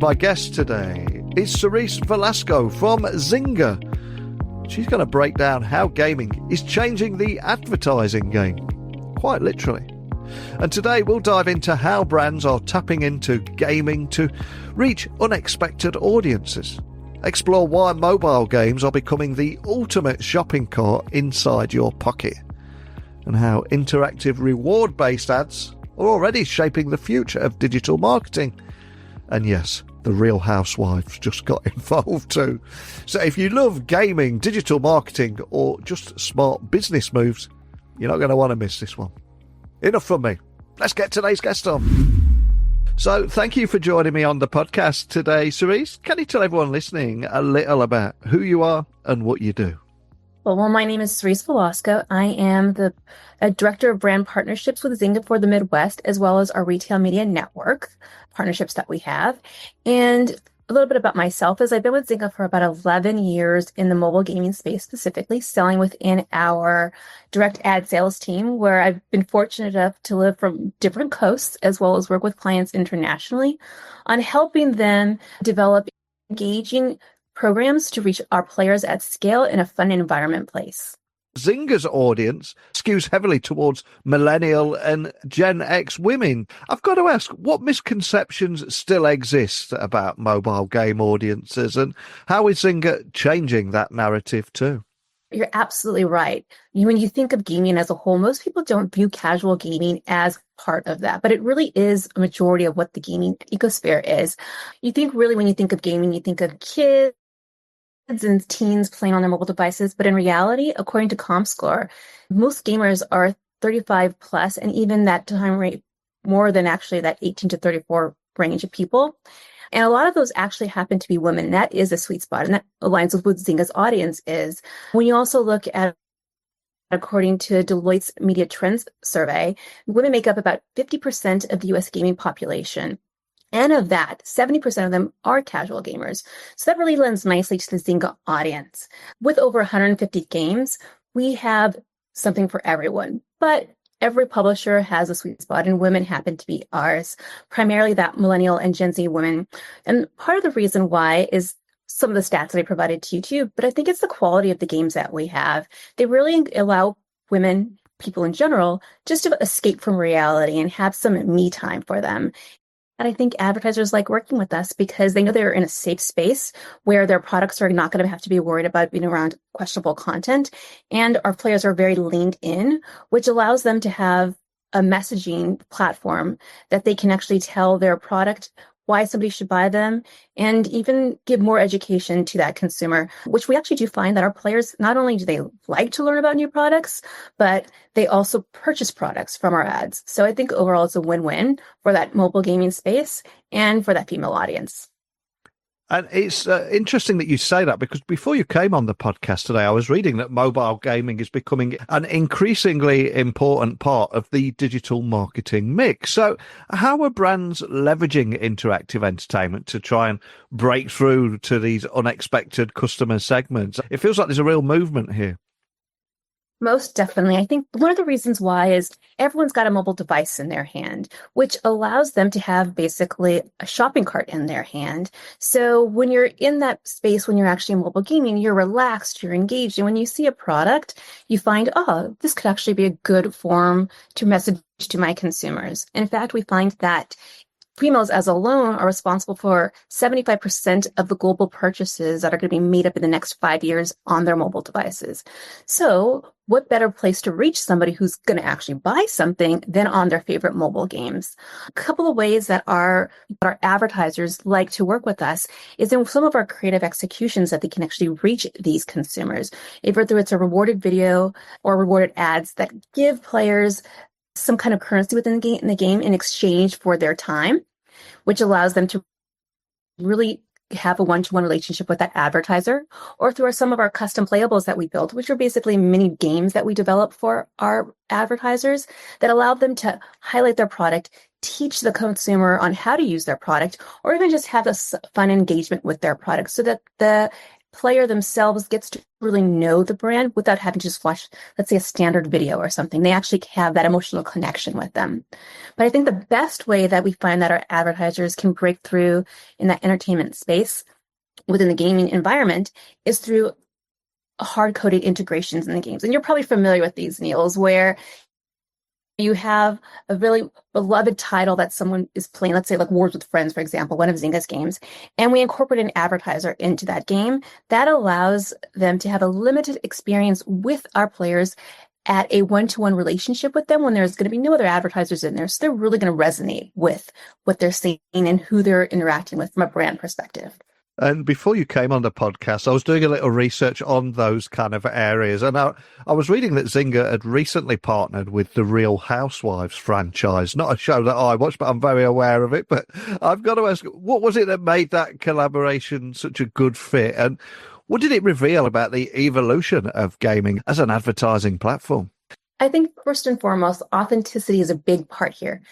My guest today is Cerisse Velasco from Zynga. She's going to break down how gaming is changing the advertising game, quite literally. And today we'll dive into how brands are tapping into gaming to reach unexpected audiences, explore why mobile games are becoming the ultimate shopping cart inside your pocket, and how interactive reward-based ads are already shaping the future of digital marketing. And yes, the Real Housewives just got involved too. So if you love gaming, digital marketing, or just smart business moves, you're not going to want to miss this one. Enough from me. Let's get today's guest on. So thank you for joining me on the podcast today, Cerisse. Can you tell everyone listening a little about who you are and what you do? Well, my name is Cerisse Velasco. I am the Director of Brand Partnerships with Zynga for the Midwest, as well as our retail media network partnerships that we have. And a little bit about myself is I've been with Zynga for about 11 years in the mobile gaming space, specifically selling within our direct ad sales team, where I've been fortunate enough to live from different coasts, as well as work with clients internationally on helping them develop engaging programs to reach our players at scale in a fun environment place. Zynga's audience skews heavily towards millennial and Gen X women. I've got to ask, what misconceptions still exist about mobile game audiences, and how is Zynga changing that narrative too? You're absolutely right. When you think of gaming as a whole, most people don't view casual gaming as part of that, but it really is a majority of what the gaming ecosphere is. You think really when you think of gaming, you think of kids and teens playing on their mobile devices. But in reality, according to ComScore, most gamers are 35 plus, and even that time rate more than actually that 18 to 34 range of people. And a lot of those actually happen to be women. And that is a sweet spot. And that aligns with what Zynga's audience is. When you also look at, according to Deloitte's Media Trends survey, women make up about 50% of the US gaming population. And of that, 70% of them are casual gamers. So that really lends nicely to the Zynga audience. With over 150 games, we have something for everyone. But every publisher has a sweet spot, and women happen to be ours, primarily that millennial and Gen Z women. And part of the reason why is some of the stats that I provided to you too, but I think it's the quality of the games that we have. They really allow women, people in general, just to escape from reality and have some me time for them. And I think advertisers like working with us because they know they're in a safe space where their products are not going to have to be worried about being around questionable content. And our players are very leaned in, which allows them to have a messaging platform that they can actually tell their product why somebody should buy them, and even give more education to that consumer, which we actually do find that our players, not only do they like to learn about new products, but they also purchase products from our ads. So I think overall it's a win-win for that mobile gaming space and for that female audience. And it's interesting that you say that, because before you came on the podcast today, I was reading that mobile gaming is becoming an increasingly important part of the digital marketing mix. So how are brands leveraging interactive entertainment to try and break through to these unexpected customer segments? It feels like there's a real movement here. Most definitely. I think one of the reasons why is everyone's got a mobile device in their hand, which allows them to have basically a shopping cart in their hand. So when you're in that space, when you're actually in mobile gaming, you're relaxed, you're engaged. And when you see a product, you find, oh, this could actually be a good form to message to my consumers. In fact, we find that females as alone are responsible for 75% of the global purchases that are going to be made up in the next 5 years on their mobile devices. So what better place to reach somebody who's going to actually buy something than on their favorite mobile games? A couple of ways that our advertisers like to work with us is in some of our creative executions that they can actually reach these consumers, whether it's a rewarded video or rewarded ads that give players some kind of currency within the game in exchange for their time, which allows them to really have a one-to-one relationship with that advertiser, or through some of our custom playables that we built, which are basically mini games that we develop for our advertisers that allow them to highlight their product, teach the consumer on how to use their product, or even just have a fun engagement with their product so that the player themselves gets to really know the brand without having to just watch, let's say, a standard video or something. They actually have that emotional connection with them. But I think the best way that we find that our advertisers can break through in that entertainment space within the gaming environment is through hard-coded integrations in the games. And you're probably familiar with these, Niels, where you have a really beloved title that someone is playing, let's say like Wars with Friends, for example, one of Zynga's games, and we incorporate an advertiser into that game. That allows them to have a limited experience with our players at a one-to-one relationship with them when there's going to be no other advertisers in there. So they're really going to resonate with what they're seeing and who they're interacting with from a brand perspective. And before you came on the podcast, I was doing a little research on those kind of areas. And I was reading that Zynga had recently partnered with the Real Housewives franchise. Not a show that I watch, but I'm very aware of it. But I've got to ask, what was it that made that collaboration such a good fit? And what did it reveal about the evolution of gaming as an advertising platform? I think first and foremost, authenticity is a big part here.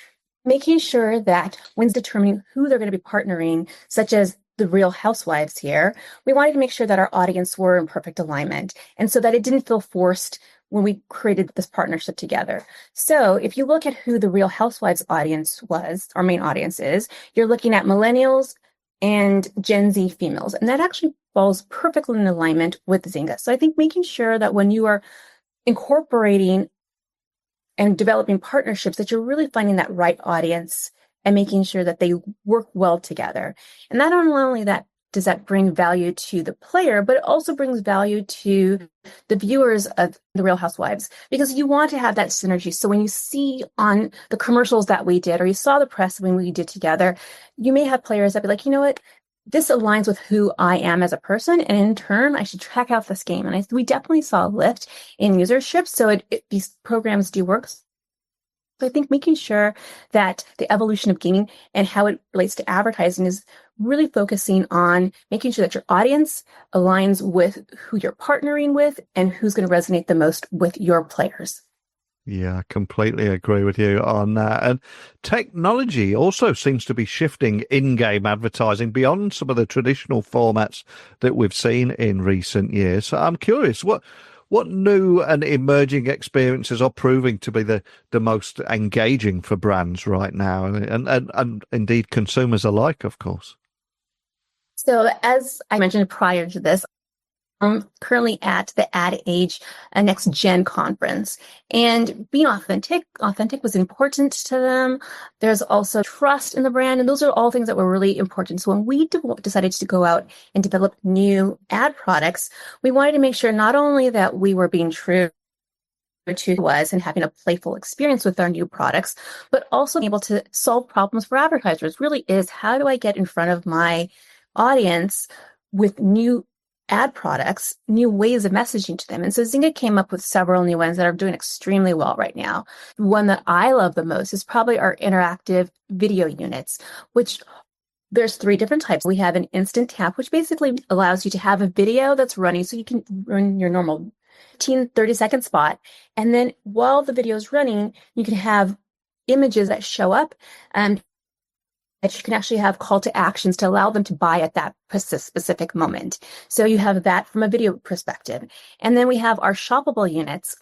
Making sure that when determining who they're going to be partnering, such as the Real Housewives here, we wanted to make sure that our audience were in perfect alignment. And so that it didn't feel forced when we created this partnership together. So if you look at who the Real Housewives audience was, our main audience is, you're looking at millennials and Gen Z females. And that actually falls perfectly in alignment with Zynga. So I think making sure that when you are incorporating and developing partnerships, that you're really finding that right audience and making sure that they work well together. And not only that does that bring value to the player, but it also brings value to the viewers of the Real Housewives, because you want to have that synergy. So when you see on the commercials that we did, or you saw the press when we did together, you may have players that be like, you know what, this aligns with who I am as a person, and in turn, I should check out this game. And we definitely saw a lift in usership. So these programs do work. So I think making sure that the evolution of gaming and how it relates to advertising is really focusing on making sure that your audience aligns with who you're partnering with and who's going to resonate the most with your players. Yeah, I completely agree with you on that. And technology also seems to be shifting in-game advertising beyond some of the traditional formats that we've seen in recent years. So I'm curious, what new and emerging experiences are proving to be the most engaging for brands right now, and indeed consumers alike, of course? So as I mentioned prior to this, I'm currently at the Ad Age Next Gen conference, and being authentic was important to them. There's also trust in the brand, and those are all things that were really important. So when we decided to go out and develop new ad products, we wanted to make sure not only that we were being true to was and having a playful experience with our new products, but also able to solve problems for advertisers. Really is, how do I get in front of my audience with new ad products, new ways of messaging to them? And so Zynga came up with several new ones that are doing extremely well right now. One that I love the most is probably our interactive video units, which there's 3 different types. We have an instant tap, which basically allows you to have a video that's running, so you can run your normal 15-30-second spot. And then while the video is running, you can have images that show up, and that you can actually have call to actions to allow them to buy at that specific moment. So you have that from a video perspective. And then we have our shoppable units,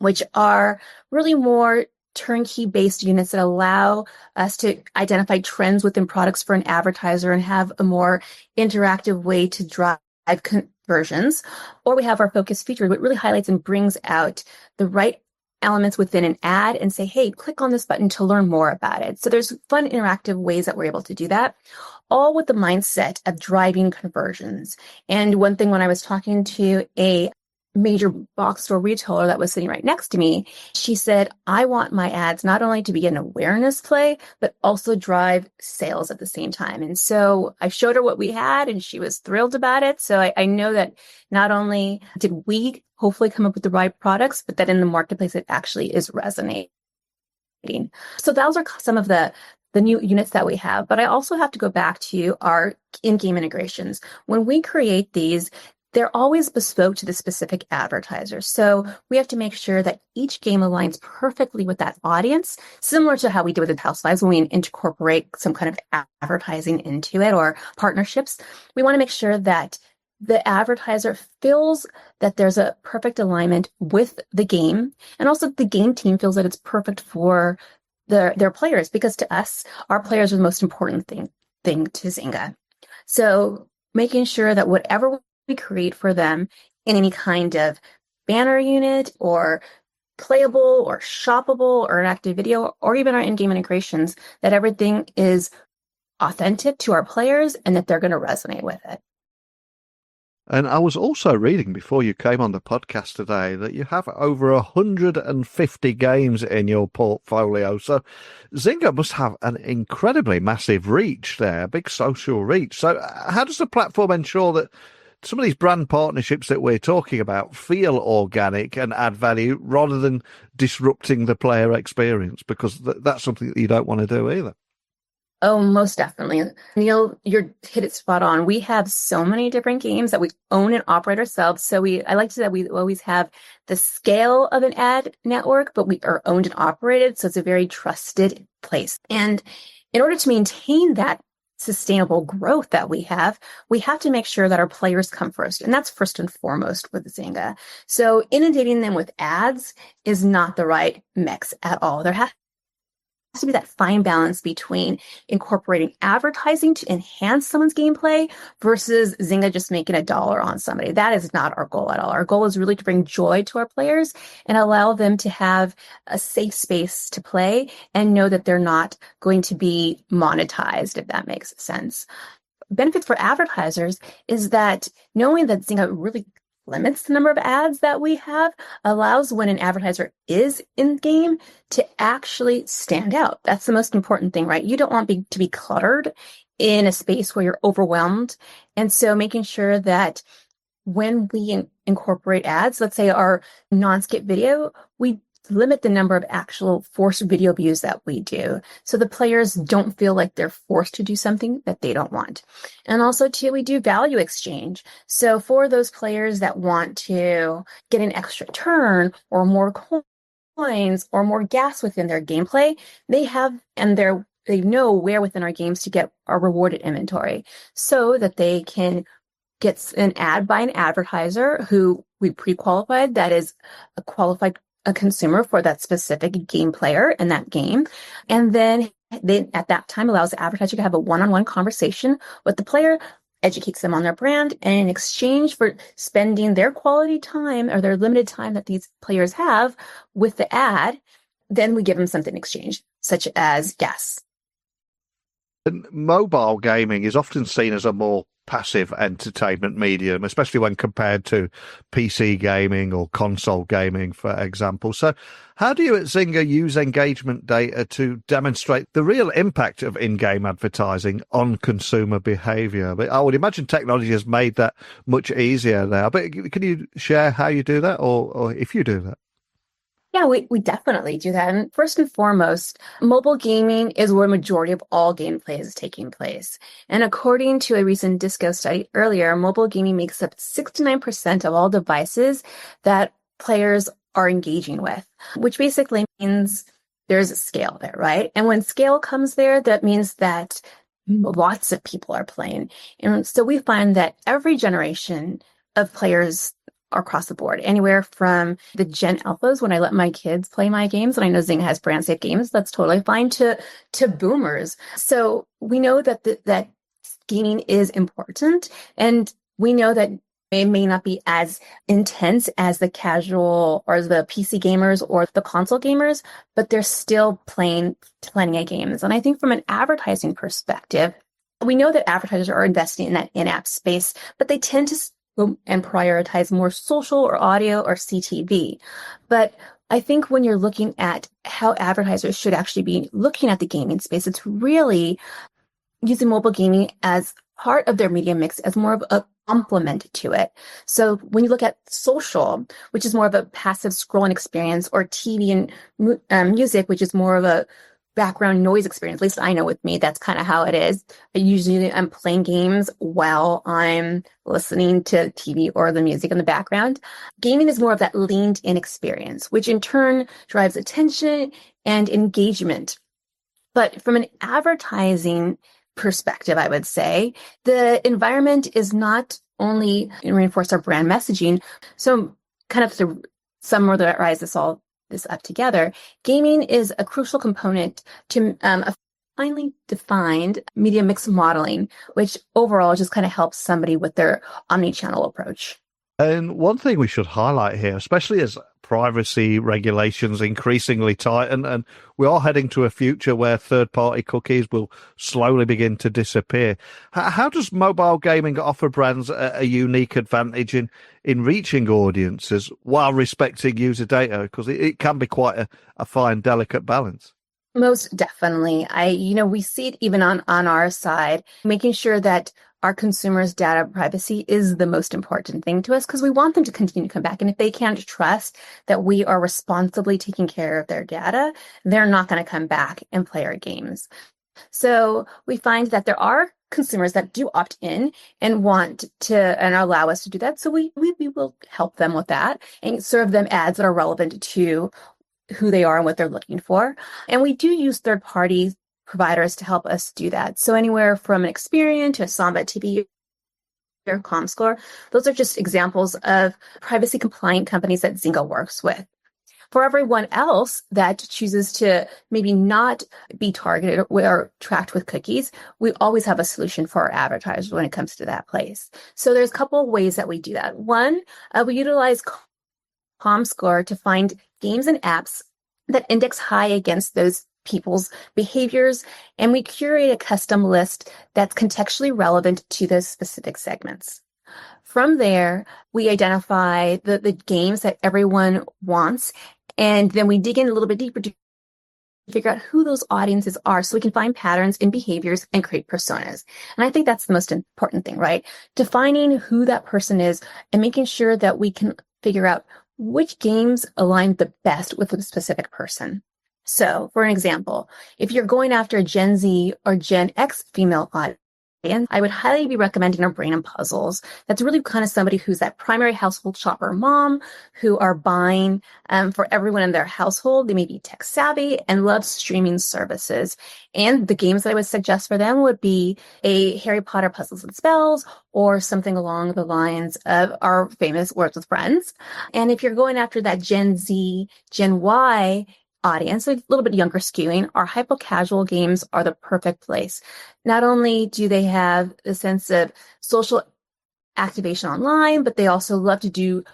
which are really more turnkey based units that allow us to identify trends within products for an advertiser and have a more interactive way to drive conversions. Or we have our focus feature, which really highlights and brings out the right elements within an ad and say, hey, click on this button to learn more about it. So there's fun interactive ways that we're able to do that, all with the mindset of driving conversions. And one thing, when I was talking to a major box store retailer that was sitting right next to me, she said, I want my ads not only to be an awareness play, but also drive sales at the same time. And so I showed her what we had, and she was thrilled about it. So I know that not only did we hopefully come up with the right products, but that in the marketplace, it actually is resonating. So those are some of the new units that we have. But I also have to go back to our in-game integrations. When we create these, they're always bespoke to the specific advertiser. So we have to make sure that each game aligns perfectly with that audience, similar to how we do with Housewives when we incorporate some kind of advertising into it or partnerships. We want to make sure that the advertiser feels that there's a perfect alignment with the game, and also the game team feels that it's perfect for their players, because to us, our players are the most important thing to Zynga. So making sure that whatever we create for them in any kind of banner unit or playable or shoppable or an active video or even our in-game integrations, that everything is authentic to our players and that they're going to resonate with it. And I was also reading before you came on the podcast today that you have over 150 games in your portfolio. So Zynga must have an incredibly massive reach there, big social reach. So how does the platform ensure that some of these brand partnerships that we're talking about feel organic and add value rather than disrupting the player experience? Because that's something that you don't want to do either. Oh, most definitely. Neil, you're hit it spot on. We have so many different games that we own and operate ourselves. So I like to say that we always have the scale of an ad network, but we are owned and operated. So it's a very trusted place. And in order to maintain that sustainable growth that we have to make sure that our players come first. And that's first and foremost with Zynga. So inundating them with ads is not the right mix at all. There has to be that fine balance between incorporating advertising to enhance someone's gameplay versus Zynga just making $1 on somebody. That is not our goal at all. Our goal is really to bring joy to our players and allow them to have a safe space to play and know that they're not going to be monetized, if that makes sense. Benefits for advertisers is that knowing that Zynga really limits the number of ads that we have allows when an advertiser is in game to actually stand out. That's the most important thing, right? You don't want to be cluttered in a space where you're overwhelmed. And so making sure that when we incorporate ads, let's say our non-skip video, we limit the number of actual forced video views that we do. So the players don't feel like they're forced to do something that they don't want. And also too, we do value exchange. So for those players that want to get an extra turn or more coins or more gas within their gameplay, they know where within our games to get our rewarded inventory so that they can get an ad by an advertiser who we pre-qualified, that is a consumer for that specific game player in that game. And then they, at that time, allows the advertiser to have a one-on-one conversation with the player, educates them on their brand, and in exchange for spending their quality time or their limited time that these players have with the ad, then we give them something in exchange, such as gas. And mobile gaming is often seen as a more passive entertainment medium, especially when compared to PC gaming or console gaming, for example. So how do you at Zynga use engagement data to demonstrate the real impact of in-game advertising on consumer behavior? I would imagine technology has made that much easier now, but can you share how you do that or if you do that? Yeah, we definitely do that. And first and foremost, mobile gaming is where a majority of all gameplay is taking place. And according to a recent Disco study earlier, mobile gaming makes up 69% of all devices that players are engaging with, which basically means there's a scale there, right? And when scale comes there, that means that lots of people are playing. And so we find that every generation of players across the board, anywhere from the Gen Alphas, when I let my kids play my games, and I know Zynga has brand safe games, that's totally fine, to boomers. So we know that that gaming is important, and we know that it may not be as intense as the casual or the PC gamers or the console gamers, but they're still playing plenty of games. And I think from an advertising perspective, we know that advertisers are investing in that in-app space, but they tend to and prioritize more social or audio or CTV. But I think when you're looking at how advertisers should actually be looking at the gaming space, it's really using mobile gaming as part of their media mix as more of a complement to it. So when you look at social, which is more of a passive scrolling experience, or TV and music, which is more of a background noise experience, at least I know with me, that's kind of how it is. I'm playing games while I'm listening to TV or the music in the background. Gaming is more of that leaned in experience, which in turn drives attention and engagement. But from an advertising perspective, I would say the environment is not only reinforce our brand messaging. So kind of to summarize this up together, gaming is a crucial component to a finely defined media mix modeling, which overall just kind of helps somebody with their omni-channel approach. And one thing we should highlight here, especially as privacy regulations increasingly tighten, and we are heading to a future where third-party cookies will slowly begin to disappear. How does mobile gaming offer brands a unique advantage in reaching audiences while respecting user data? Because it can be quite a fine, delicate balance. Most definitely. We see it even on our side, making sure that our consumers' data privacy is the most important thing to us because we want them to continue to come back. And if they can't trust that we are responsibly taking care of their data, they're not going to come back and play our games. So we find that there are consumers that do opt in and want to and allow us to do that. So we will help them with that and serve them ads that are relevant to who they are and what they're looking for. And we do use third-party providers to help us do that. So anywhere from an Experian to a Samba TV or Comscore, those are just examples of privacy compliant companies that Zynga works with. For everyone else that chooses to maybe not be targeted or tracked with cookies, we always have a solution for our advertisers when it comes to that place. So there's a couple of ways that we do that. One, we utilize Comscore to find games and apps that index high against those people's behaviors, and we curate a custom list that's contextually relevant to those specific segments. From there, we identify the games that everyone wants, and then we dig in a little bit deeper to figure out who those audiences are so we can find patterns in behaviors and create personas. And I think that's the most important thing, right? Defining who that person is and making sure that we can figure out which games align the best with a specific person. So, for an example, if you're going after a Gen Z or Gen X female audience, I would highly be recommending our Brain and Puzzles. That's really kind of somebody who's that primary household shopper mom who are buying for everyone in their household. They may be tech savvy and love streaming services. And the games that I would suggest for them would be a Harry Potter Puzzles and Spells or something along the lines of our famous Words with Friends. And if you're going after that Gen Z, Gen Y audience, a little bit younger skewing, our hyper-casual games are the perfect place. Not only do they have a sense of social activation online, but they also love to do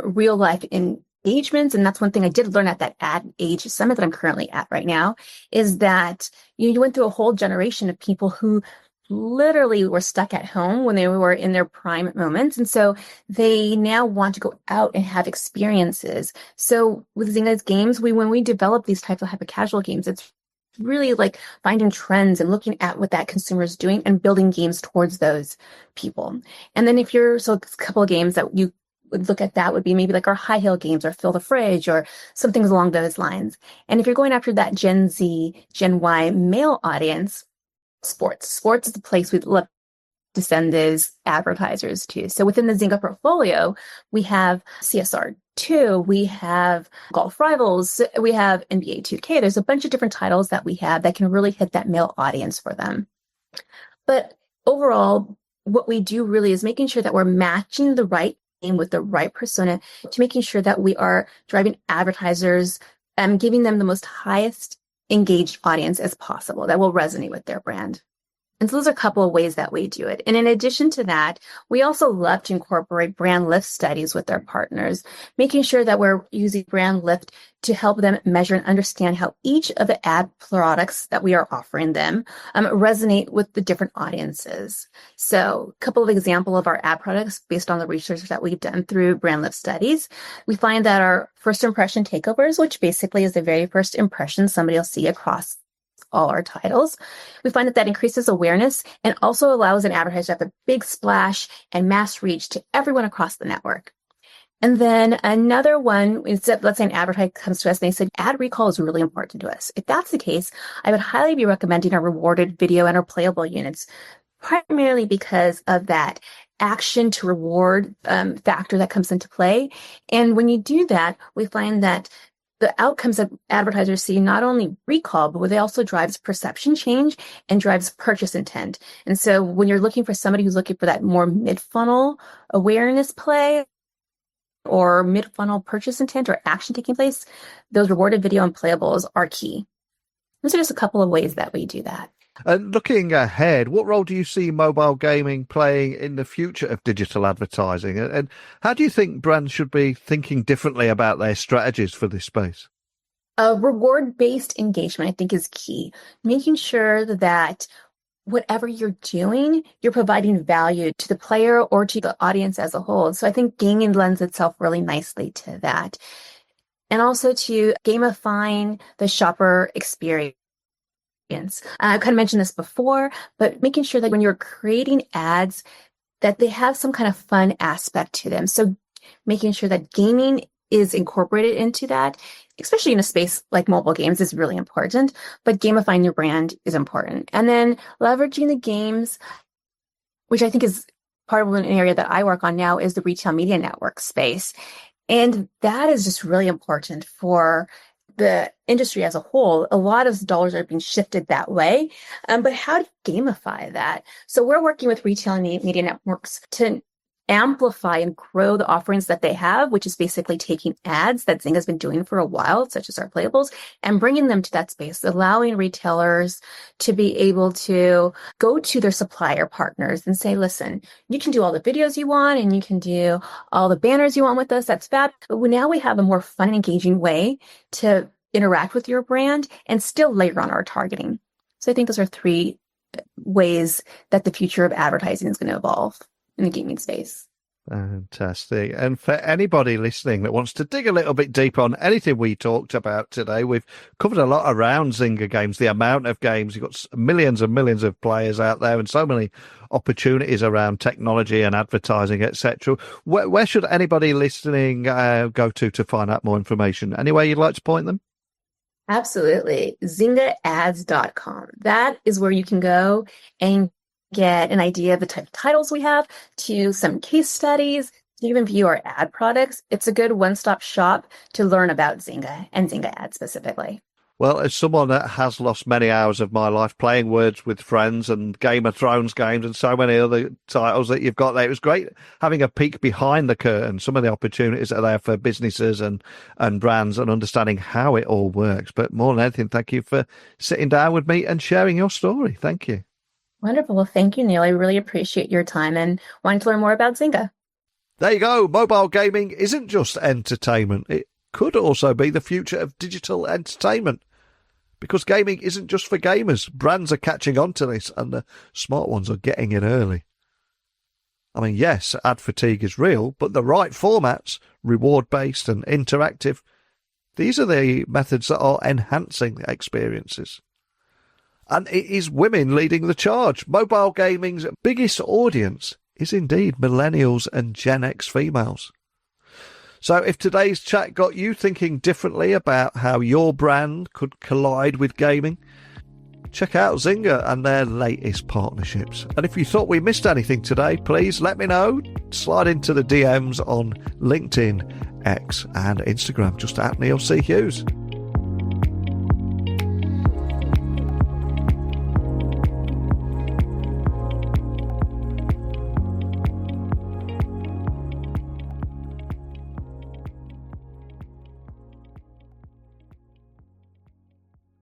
real life engagements. And that's one thing I did learn at that Ad Age Summit that I'm currently at right now, is that you went through a whole generation of people who literally were stuck at home when they were in their prime moments. And so they now want to go out and have experiences. So with Zynga's games, when we develop these types of hyper-casual games, it's really like finding trends and looking at what that consumer is doing and building games towards those people. And then so a couple of games that you would look at that would be maybe like our high heel games or Fill the Fridge or something along those lines. And if you're going after that Gen Z, Gen Y male audience, sports is the place we'd love to send those advertisers to. So within the Zynga portfolio, we have CSR2, we have Golf Rivals, we have NBA 2K. There's a bunch of different titles that we have that can really hit that male audience for them. But overall, what we do really is making sure that we're matching the right game with the right persona to making sure that we are driving advertisers and giving them the most highest engaged audience as possible that will resonate with their brand. And so those are a couple of ways that we do it. And in addition to that, we also love to incorporate brand lift studies with our partners, making sure that we're using brand lift to help them measure and understand how each of the ad products that we are offering them resonate with the different audiences. So a couple of examples of our ad products based on the research that we've done through brand lift studies. We find that our first impression takeovers, which basically is the very first impression somebody will see across all our titles. We find that increases awareness and also allows an advertiser to have a big splash and mass reach to everyone across the network. And then another one, instead, let's say an advertiser comes to us and they said, ad recall is really important to us. If that's the case, I would highly be recommending our rewarded video and our playable units, primarily because of that action to reward factor that comes into play. And when you do that, we find that the outcomes that advertisers see not only recall, but they also drives perception change and drives purchase intent. And so when you're looking for somebody who's looking for that more mid-funnel awareness play or mid-funnel purchase intent or action taking place, those rewarded video and playables are key. Those are just a couple of ways that we do that. And looking ahead, what role do you see mobile gaming playing in the future of digital advertising? And how do you think brands should be thinking differently about their strategies for this space? Reward-based engagement, I think, is key. Making sure that whatever you're doing, you're providing value to the player or to the audience as a whole. So I think gaming lends itself really nicely to that. And also to gamifying the shopper experience. I kind of mentioned this before, but making sure that when you're creating ads, that they have some kind of fun aspect to them. So making sure that gaming is incorporated into that, especially in a space like mobile games, is really important, but gamifying your brand is important. And then leveraging the games, which I think is part of an area that I work on now, is the retail media network space. And that is just really important for the industry as a whole. A lot of dollars are being shifted that way. But how to gamify that? So we're working with retail media networks to amplify and grow the offerings that they have, which is basically taking ads that Zynga's been doing for a while, such as our playables, and bringing them to that space, allowing retailers to be able to go to their supplier partners and say, listen, you can do all the videos you want and you can do all the banners you want with us. That's fab. But now we have a more fun and engaging way to interact with your brand and still layer on our targeting. So I think those are three ways that the future of advertising is going to evolve in the gaming space. Fantastic. And for anybody listening that wants to dig a little bit deeper on anything we talked about today, we've covered a lot around Zynga games, the amount of games. You've got millions and millions of players out there and so many opportunities around technology and advertising, etc. Where should anybody listening go to find out more information? Anywhere you'd like to point them? Absolutely. ZyngaAds.com. That is where you can go and get an idea of the type of titles we have, to some case studies, to even view our ad products. It's a good one-stop shop to learn about Zynga and Zynga ads specifically. Well, as someone that has lost many hours of my life playing Words with Friends and Game of Thrones games and so many other titles that you've got there, it was great having a peek behind the curtain, some of the opportunities that are there for businesses and brands and understanding how it all works. But more than anything, thank you for sitting down with me and sharing your story. Thank you. Wonderful. Well, thank you, Neil. I really appreciate your time and wanting to learn more about Zynga. There you go. Mobile gaming isn't just entertainment. It could also be the future of digital entertainment, because gaming isn't just for gamers. Brands are catching on to this and the smart ones are getting in early. I mean, yes, ad fatigue is real, but the right formats, reward-based and interactive, these are the methods that are enhancing experiences. And it is women leading the charge. Mobile gaming's biggest audience is indeed millennials and Gen X females. So if today's chat got you thinking differently about how your brand could collide with gaming, check out Zynga and their latest partnerships. And if you thought we missed anything today, please let me know. Slide into the DMs on LinkedIn, X and Instagram, just at Neil C. Hughes.